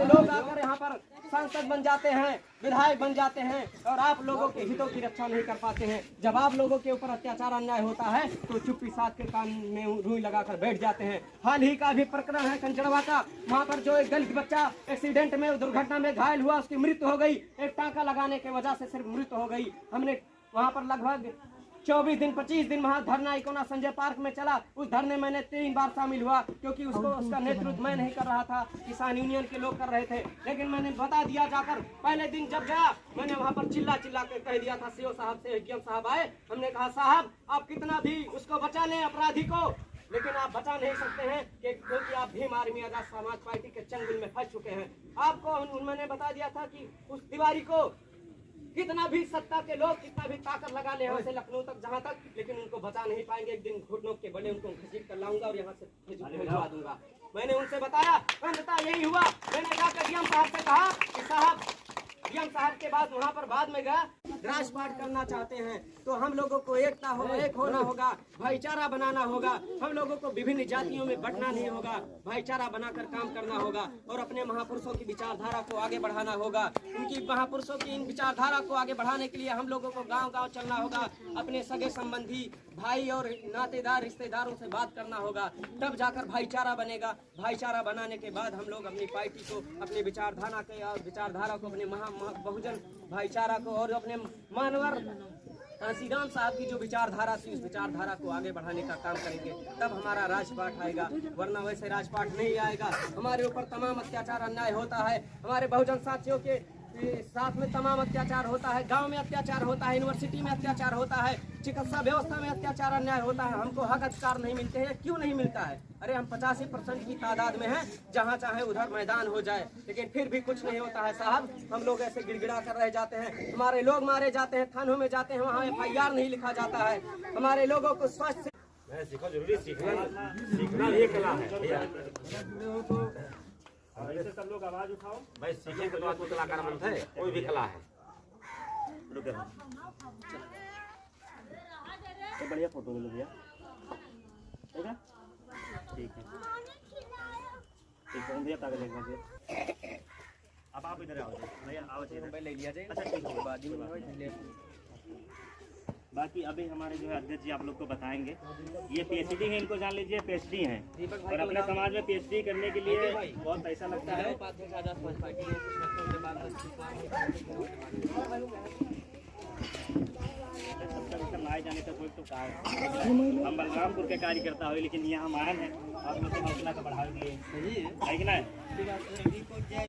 लोग आकर यहाँ पर सांसद बन जाते हैं, विधायक बन जाते हैं और आप लोगों के हितों की रक्षा नहीं कर पाते हैं। जब आप लोगों के ऊपर अत्याचार अन्याय होता है तो चुप्पी साध के कान में रुई लगाकर बैठ जाते हैं। हाल ही का भी प्रकरण है कंचड़वा का, वहाँ पर जो एक दलित बच्चा एक्सीडेंट में दुर्घटना में घायल हुआ, उसकी मृत्यु हो गई। एक टाँका लगाने की वजह से सिर्फ मृत्यु हो गई। हमने वहाँ पर लगभग 25 दिन वहाँ धरना इकोना संजय पार्क में चला। उस धरने में मैंने 3 बार शामिल हुआ क्योंकि उसका नेतृत्व मैं नहीं कर रहा था, किसान यूनियन के लोग कर रहे थे। लेकिन मैंने बता दिया जाकर, पहले दिन जब गया मैंने वहाँ पर चिल्ला के कह दिया था। सीओ साहब से एडीएम साहब आए, हमने कहा साहब आप कितना भी उसको बचा लें अपराधी को, लेकिन आप बचा नहीं सकते हैं क्योंकि आप भीम आर्मी आजाद समाज पार्टी के चंगुल में फंस चुके हैं। आपको मैंने बता दिया था कि उस तिवारी को कितना भी सत्ता के लोग कितना भी ताकत लगा ले यहाँ से लखनऊ तक जहाँ तक, लेकिन उनको बचा नहीं पाएंगे। एक दिन घुटनों के बड़े उनको घसीट कर लाऊंगा और यहाँ से भिजवा दूंगा। मैंने उनसे बताया, अंततः यही हुआ। मैंने जाकर डीएम साहब से कहा कि साहब, डीएम साहब के बाद वहाँ पर बाद में गया, राजपाट करना चाहते हैं तो हम लोगों को एक होना होगा, भाईचारा बनाना होगा। हम लोगों को विभिन्न जातियों में बंटना नहीं होगा, भाईचारा बनाकर काम करना होगा और अपने महापुरुषों की विचारधारा को आगे बढ़ाना होगा। उनकी महापुरुषों की इन विचारधारा को आगे बढ़ाने के लिए हम लोगों को गांव-गांव चलना होगा, अपने सगे संबंधी भाई और नातेदार रिश्तेदारों से बात करना होगा, तब जाकर भाईचारा बनेगा। भाईचारा बनाने के बाद हम लोग अपनी पार्टी को, अपनी विचारधारा को, अपने बहुजन भाईचारा को और अपने मानवर श्री राम साहब की जो विचारधारा थी उस विचारधारा को आगे बढ़ाने का काम करेंगे, तब हमारा राजपाट आएगा। वरना वैसे राजपाट नहीं आएगा। हमारे ऊपर तमाम अत्याचार अन्याय होता है, हमारे बहुजन साथियों के साथ में तमाम अत्याचार होता है, गांव में अत्याचार होता है, यूनिवर्सिटी में अत्याचार होता है, चिकित्सा व्यवस्था में अत्याचार अन्याय होता है। हमको हक अधिकार नहीं मिलते हैं। क्यों नहीं मिलता है? अरे हम 85% की तादाद में हैं, जहां चाहे उधर मैदान हो जाए, लेकिन फिर भी कुछ नहीं होता है साहब। हम लोग ऐसे गिड़गिड़ा कर रह जाते हैं, हमारे लोग मारे जाते हैं, थानों में जाते हैं, वहाँ FIR नहीं लिखा जाता है। हमारे लोगों को स्वस्थ सीखना ये कला है। ऐसे सब लोग आवाज उठाओ भाई, सीखने के बाद कलाकार बनते हैं, कोई भी कला है। तो बढ़िया फोटो ले लो भैया, ठीक है? ठीक है, ठीक है भैया, ताकत देखना चाहिए। अब आप इधर आओ भैया, आओ ले लिया जाए। अच्छा ठीक है, बाकी अभी हमारे जो है अध्यक्ष जी आप लोग को बताएंगे। ये PhD है, इनको जान लीजिए, PhD हैं और अपने समाज में PhD करने के लिए बहुत पैसा लगता है। लाए जाने का कोई तो कार्य हम बलरामपुर के कार्यकर्ता हुए, लेकिन यहाँ हम आए हैं आप लोग के हौसला का बढ़ावे के लिए, है कि ना?